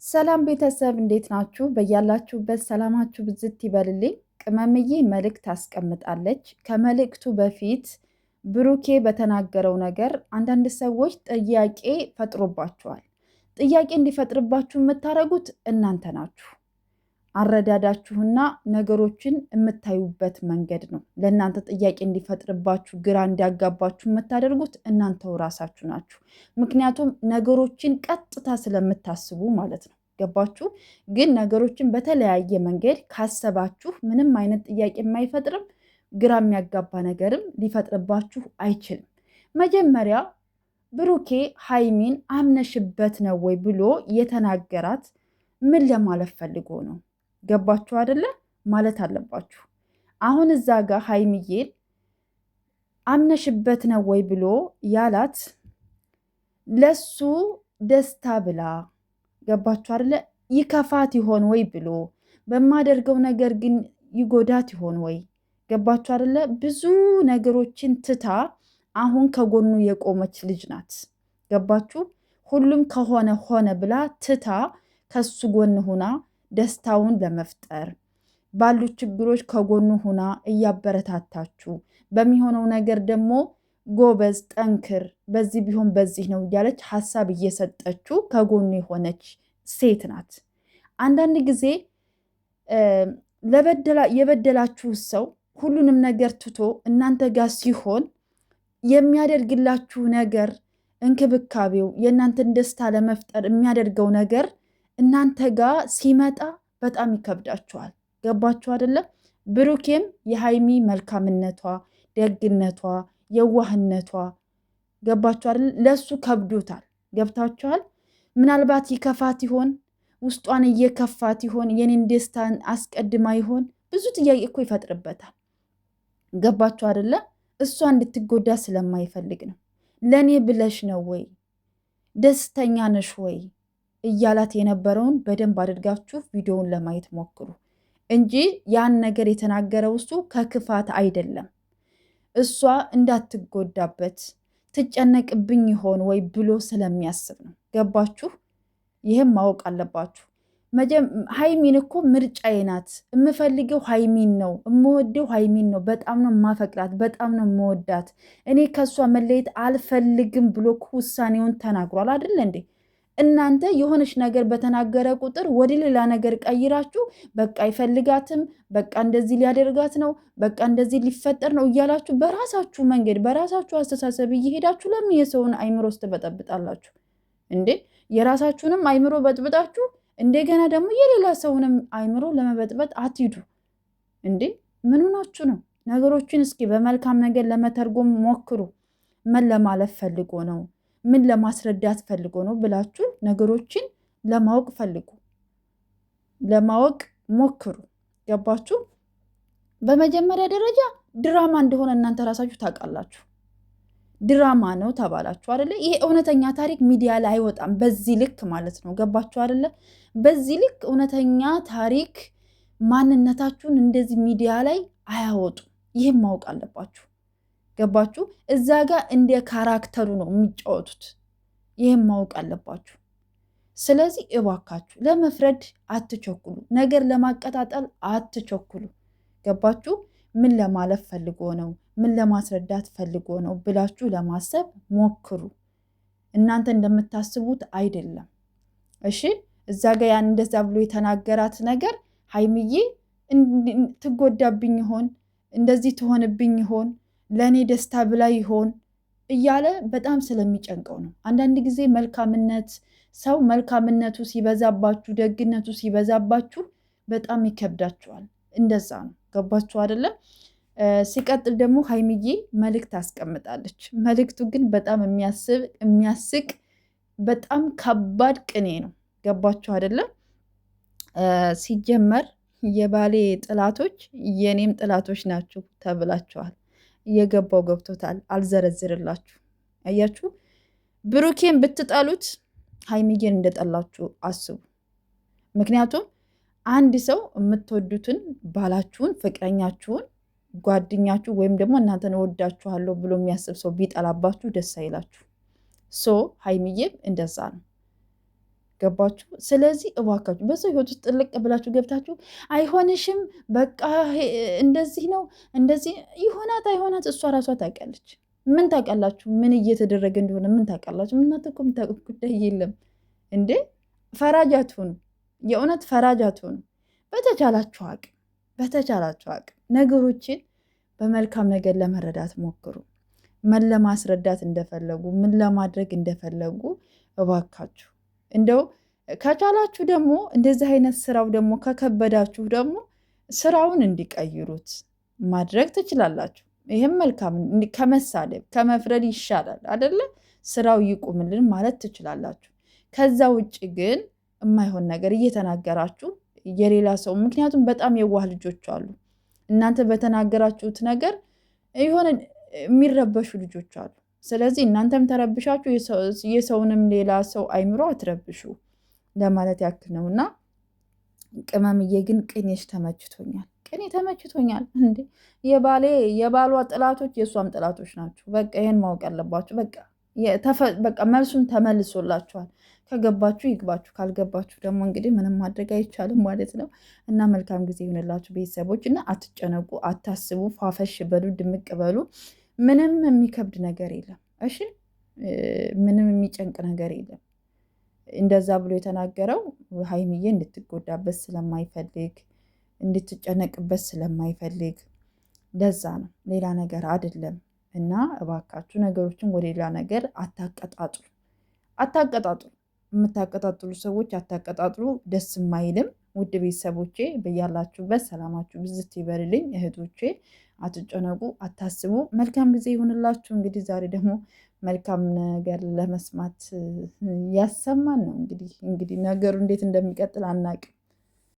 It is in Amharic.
ሰላም ቤተሰብ እንዴት ናችሁ? በያላችሁበት ሰላማችሁ ብዝት ይበልልኝ። ቅመምዬ መልእክት አስቀምጣለች። ከመልእክቱ በፊት ብሩኬ በተናገረው ነገር አንዳንድ ሰዎች ጥያቄ ፈጥሮባቸዋል። ጥያቄ እንዲፈጥርባችሁ የምታደርጉት እናንተ ናችሁ። አረዳዳችሁና ነገሮችን የምታዩበት መንገድ ነው። ለእናንተ ጥያቄ እንዲፈጥርባችሁ ግራ እንዲያጋባችሁ የምታደርጉት እናንተው ራሳችሁ ናችሁ። ምክንያቱም ነገሮችን ቀጥታ ስለምታስቡ ማለት ነው። ገባችሁ? ግን ነገሮችን በተለያየ መንገድ ካሰባችሁ ምንም አይነት ጥያቄ የማይፈጥርም ግራ የሚያጋባ ነገርም ሊፈጥርባችሁ አይችልም። መጀመሪያ ብሩኬ ሀይሚን አምነሽበት ነው ወይ ብሎ የተናገራት ምን ለማለት ፈልጎ ነው? ገባችሁ አይደለ? ማለት አለባችሁ። አሁን እዛ ጋር ሀይሚዬን አምነሽበት ነው ወይ ብሎ ያላት ለሱ ደስታ ብላ፣ ገባችሁ አይደለ? ይከፋት ይሆን ወይ ብሎ በማደርገው ነገር ግን ይጎዳት ይሆን ወይ? ገባችሁ አይደለ? ብዙ ነገሮችን ትታ አሁን ከጎኑ የቆመች ልጅ ናት። ገባችሁ? ሁሉም ከሆነ ሆነ ብላ ትታ ከሱ ጎን ሁና ደስታውን ለመፍጠር ባሉ ችግሮች ከጎኑ ሁና እያበረታታችሁ በሚሆነው ነገር ደግሞ ጎበዝ፣ ጠንክር፣ በዚህ ቢሆን በዚህ ነው እያለች ሀሳብ እየሰጠችው ከጎኑ የሆነች ሴት ናት። አንዳንድ ጊዜ የበደላችሁ ሰው ሁሉንም ነገር ትቶ እናንተ ጋር ሲሆን የሚያደርግላችሁ ነገር እንክብካቤው የእናንተን ደስታ ለመፍጠር የሚያደርገው ነገር እናንተ ጋር ሲመጣ በጣም ይከብዳችኋል። ገባችሁ አይደለም? ብሩኬም የሀይሚ መልካምነቷ፣ ደግነቷ፣ የዋህነቷ ገባችሁ አይደል? ለሱ ከብዶታል። ገብታችኋል? ምናልባት ይከፋት ይሆን? ውስጧን እየከፋት ይሆን? የኔን ደስታን አስቀድማ ይሆን? ብዙ ጥያቄ እኮ ይፈጥርበታል። ገባችሁ አይደለ? እሷ እንድትጎዳ ስለማይፈልግ ነው። ለእኔ ብለሽ ነው ወይ? ደስተኛ ነሽ ወይ እያላት የነበረውን በደንብ አድርጋችሁ ቪዲዮውን ለማየት ሞክሩ እንጂ ያን ነገር የተናገረው እሱ ከክፋት አይደለም። እሷ እንዳትጎዳበት ትጨነቅብኝ ይሆን ወይ ብሎ ስለሚያስብ ነው። ገባችሁ? ይህም ማወቅ አለባችሁ። ሀይሚን እኮ ምርጫዬ ናት፣ የምፈልገው ሀይሚን ነው፣ የምወደው ሀይሚን ነው፣ በጣም ነው የማፈቅራት፣ በጣም ነው የምወዳት፣ እኔ ከእሷ መለየት አልፈልግም ብሎ ውሳኔውን ተናግሯል። አይደለ እንዴ? እናንተ የሆነች ነገር በተናገረ ቁጥር ወደ ሌላ ነገር ቀይራችሁ በቃ አይፈልጋትም፣ በቃ እንደዚህ ሊያደርጋት ነው፣ በቃ እንደዚህ ሊፈጠር ነው እያላችሁ በራሳችሁ መንገድ በራሳችሁ አስተሳሰብ እየሄዳችሁ ለምን የሰውን አይምሮ ውስጥ ትበጠብጣላችሁ እንዴ? የራሳችሁንም አይምሮ በጥብጣችሁ እንደገና ደግሞ የሌላ ሰውንም አይምሮ ለመበጥበጥ አትሂዱ እንዴ! ምን ሆናችሁ ነው? ነገሮችን እስኪ በመልካም ነገር ለመተርጎም ሞክሩ። ምን ለማለት ፈልጎ ነው? ምን ለማስረዳት ፈልጎ ነው ብላችሁ ነገሮችን ለማወቅ ፈልጉ፣ ለማወቅ ሞክሩ። ገባችሁ? በመጀመሪያ ደረጃ ድራማ እንደሆነ እናንተ ራሳችሁ ታውቃላችሁ። ድራማ ነው ተባላችሁ አይደለ? ይሄ እውነተኛ ታሪክ ሚዲያ ላይ አይወጣም በዚህ ልክ ማለት ነው። ገባችሁ አይደለ? በዚህ ልክ እውነተኛ ታሪክ ማንነታችሁን እንደዚህ ሚዲያ ላይ አያወጡም። ይህም ማወቅ አለባችሁ። ገባችሁ? እዛ ጋር እንደ ካራክተሩ ነው የሚጫወቱት። ይህም ማወቅ አለባችሁ። ስለዚህ እባካችሁ ለመፍረድ አትቸኩሉ፣ ነገር ለማቀጣጠል አትቸኩሉ። ገባችሁ? ምን ለማለት ፈልጎ ነው፣ ምን ለማስረዳት ፈልጎ ነው ብላችሁ ለማሰብ ሞክሩ። እናንተ እንደምታስቡት አይደለም። እሺ፣ እዛ ጋ ያን እንደዛ ብሎ የተናገራት ነገር ሀይሚዬ ትጎዳብኝ ይሆን፣ እንደዚህ ትሆንብኝ ይሆን፣ ለእኔ ደስታ ብላ ይሆን እያለ በጣም ስለሚጨንቀው ነው። አንዳንድ ጊዜ መልካምነት ሰው መልካምነቱ ሲበዛባችሁ፣ ደግነቱ ሲበዛባችሁ በጣም ይከብዳችኋል። እንደዛ ነው። ገባችሁ አይደለም? ሲቀጥል ደግሞ ሀይሚዬ መልእክት አስቀምጣለች። መልእክቱ ግን በጣም የሚያስቅ በጣም ከባድ ቅኔ ነው። ገባችሁ አይደለም? ሲጀመር የባሌ ጥላቶች የኔም ጥላቶች ናችሁ ተብላችኋል። እየገባው ገብቶታል። አልዘረዝርላችሁ። አያችሁ? ብሩኬን ብትጠሉት ሀይሚዬን እንደጠላችሁ አስቡ። ምክንያቱም አንድ ሰው የምትወዱትን ባላችሁን፣ ፍቅረኛችሁን፣ ጓደኛችሁ ወይም ደግሞ እናንተን እወዳችኋለሁ ብሎ የሚያስብ ሰው ቢጠላባችሁ ደስ አይላችሁ። ሀይሚዬም እንደዛ ነው። ገባችሁ? ስለዚህ እባካችሁ በሰው ህይወት ውስጥ ጥልቅ ብላችሁ ገብታችሁ አይሆንሽም፣ በቃ እንደዚህ ነው እንደዚህ ይሆናት አይሆናት እሷ ራሷ ታውቃለች። ምን ታውቃላችሁ? ምን እየተደረገ እንደሆነ ምን ታውቃላችሁ? እናንተ እኮ የምታውቁት ጉዳይ የለም እንዴ። ፈራጅ አትሁኑ፣ የእውነት ፈራጅ አትሁኑ። በተቻላችሁ አቅም ነገሮችን በመልካም ነገር ለመረዳት ሞክሩ። ምን ለማስረዳት እንደፈለጉ ምን ለማድረግ እንደፈለጉ እባካችሁ እንደው ከቻላችሁ ደግሞ እንደዚህ አይነት ስራው ደግሞ ከከበዳችሁ ደግሞ ስራውን እንዲቀይሩት ማድረግ ትችላላችሁ። ይህም መልካም ከመሳደብ ከመፍረድ ይሻላል አደለ? ስራው ይቁምልን ማለት ትችላላችሁ። ከዛ ውጭ ግን የማይሆን ነገር እየተናገራችሁ የሌላ ሰው ምክንያቱም በጣም የዋህ ልጆች አሉ። እናንተ በተናገራችሁት ነገር የሆነ የሚረበሹ ልጆች አሉ። ስለዚህ እናንተም ተረብሻችሁ የሰውንም ሌላ ሰው አይምሮ አትረብሹ ለማለት ያክል ነው። እና ቅመምዬ ግን ቅኔሽ ተመችቶኛል። ቅኔ ተመችቶኛል። እንዴ የባሏ ጥላቶች የእሷም ጥላቶች ናቸው። በቃ ይሄን ማወቅ ያለባችሁ። በቃ መልሱን ተመልሶላችኋል። ከገባችሁ ይግባችሁ፣ ካልገባችሁ ደግሞ እንግዲህ ምንም ማድረግ አይቻልም ማለት ነው። እና መልካም ጊዜ ይሆንላችሁ ቤተሰቦች። እና አትጨነቁ፣ አታስቡ፣ ፋፈሽ በሉ፣ ድምቅ በሉ። ምንም የሚከብድ ነገር የለም። እሺ ምንም የሚጨንቅ ነገር የለም። እንደዛ ብሎ የተናገረው ሀይሚዬ እንድትጎዳበት ስለማይፈልግ እንድትጨነቅበት ስለማይፈልግ ለዛ ነው፣ ሌላ ነገር አይደለም። እና እባካችሁ ነገሮችን ወደ ሌላ ነገር አታቀጣጥሉ። የምታቀጣጥሉ ሰዎች አታቀጣጥሉ፣ ደስ የማይልም። ውድ ቤተሰቦቼ በያላችሁበት ሰላማችሁ ብዝት ይበልልኝ። እህቶቼ አትጨነቁ፣ አታስቡ። መልካም ጊዜ ይሁንላችሁ። እንግዲህ ዛሬ ደግሞ መልካም ነገር ለመስማት ያሰማን ነው። እንግዲህ ነገሩ እንዴት እንደሚቀጥል አናቅም።